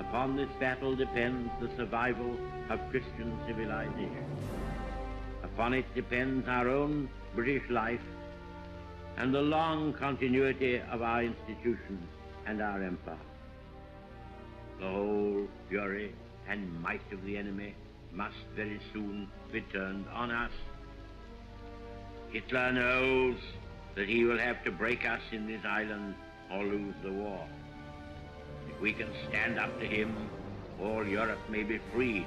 Upon this battle depends the survival of Christian civilization. Upon it depends our own British life and the long continuity of our institutions and our empire. The whole fury and might of the enemy must very soon be turned on us. Hitler knows that he will have to break us in this island or lose the war. If we can stand up to him, all Europe may be freed,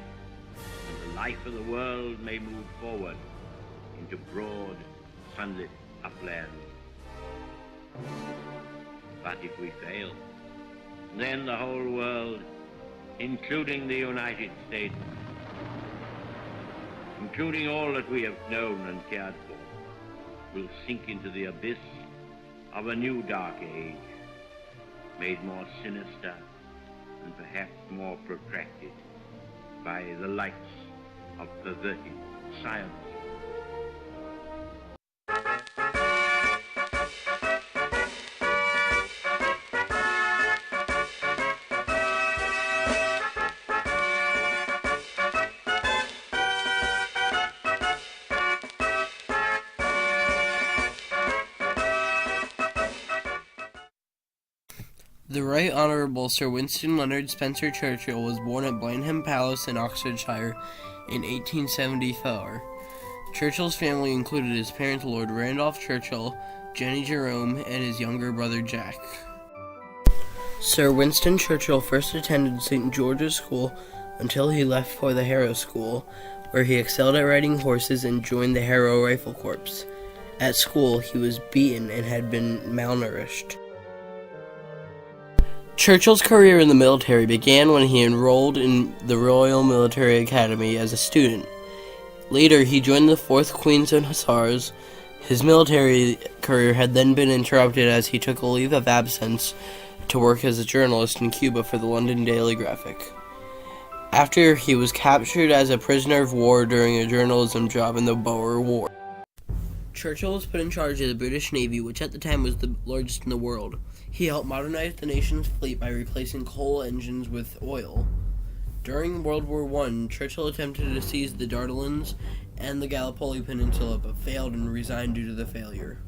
and the life of the world may move forward into broad, sunlit uplands. But if we fail, then the whole world, including the United States, including all that we have known and cared for, will sink into the abyss of a new dark age, made more sinister and perhaps more protracted by the lights of perverted science. The Right Honourable Sir Winston Leonard Spencer Churchill was born at Blenheim Palace in Oxfordshire in 1874. Churchill's family included his parents Lord Randolph Churchill, Jenny Jerome, and his younger brother Jack. Sir Winston Churchill first attended St. George's School until he left for the Harrow School, where he excelled at riding horses and joined the Harrow Rifle Corps. At school, he was beaten and had been malnourished. Churchill's career in the military began when he enrolled in the Royal Military Academy as a student. Later, he joined the 4th Queensland Hussars. His military career had then been interrupted as he took a leave of absence to work as a journalist in Cuba for the London Daily Graphic. After, he was captured as a prisoner of war during a journalism job in the Boer War. Churchill was put in charge of the British Navy, which at the time was the largest in the world. He helped modernize the nation's fleet by replacing coal engines with oil. During World War I, Churchill attempted to seize the Dardanelles and the Gallipoli Peninsula, but failed and resigned due to the failure.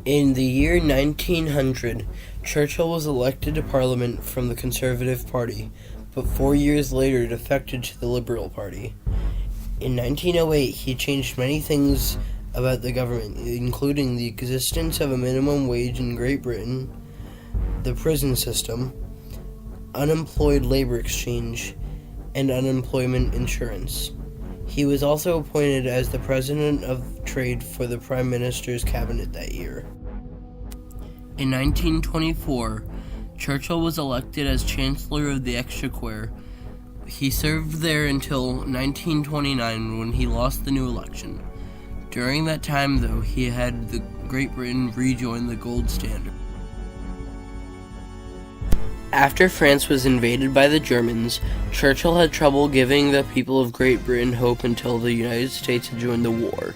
In the year 1900, Churchill was elected to Parliament from the Conservative Party, but 4 years later defected to the Liberal Party. In 1908, he changed many things about the government, including the existence of a minimum wage in Great Britain, the prison system, unemployed labor exchange, and unemployment insurance. He was also appointed as the President of Trade for the Prime Minister's cabinet that year. In 1924, Churchill was elected as Chancellor of the Exchequer. He served there until 1929 when he lost the new election. During that time, though, he had Great Britain rejoin the gold standard. After France was invaded by the Germans, Churchill had trouble giving the people of Great Britain hope until the United States had joined the war.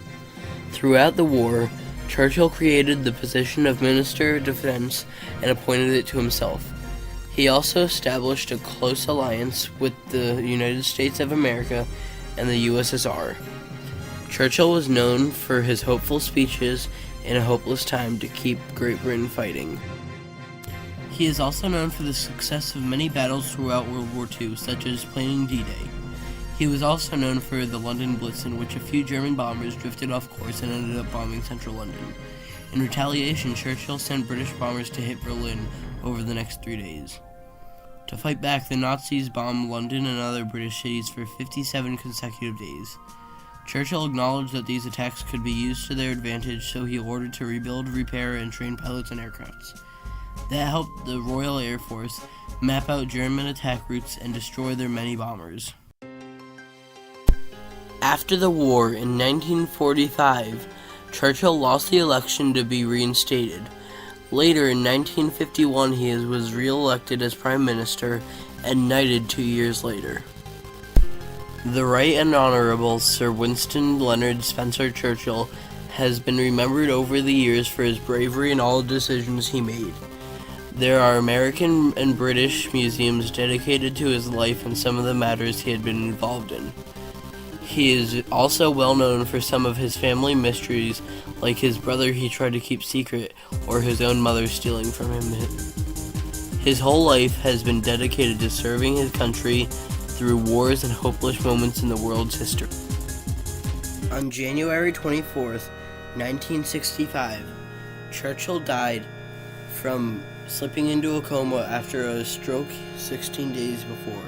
Throughout the war, Churchill created the position of Minister of Defense and appointed it to himself. He also established a close alliance with the United States of America and the USSR. Churchill was known for his hopeful speeches in a hopeless time to keep Great Britain fighting. He is also known for the success of many battles throughout World War II, such as planning D-Day. He was also known for the London Blitz, in which a few German bombers drifted off course and ended up bombing central London. In retaliation, Churchill sent British bombers to hit Berlin over the next 3 days. To fight back, the Nazis bombed London and other British cities for 57 consecutive days. Churchill acknowledged that these attacks could be used to their advantage, so he ordered to rebuild, repair, and train pilots and aircrafts. That helped the Royal Air Force map out German attack routes and destroy their many bombers. After the war, in 1945, Churchill lost the election to be reinstated. Later, in 1951, he was re-elected as Prime Minister and knighted 2 years later. The Right and Honourable Sir Winston Leonard Spencer Churchill has been remembered over the years for his bravery in all the decisions he made. There are American and British museums dedicated to his life and some of the matters he had been involved in. He is also well known for some of his family mysteries, like his brother he tried to keep secret, or his own mother stealing from him. His whole life has been dedicated to serving his country through wars and hopeless moments in the world's history. On January 24th, 1965, Churchill died from slipping into a coma after a stroke 16 days before.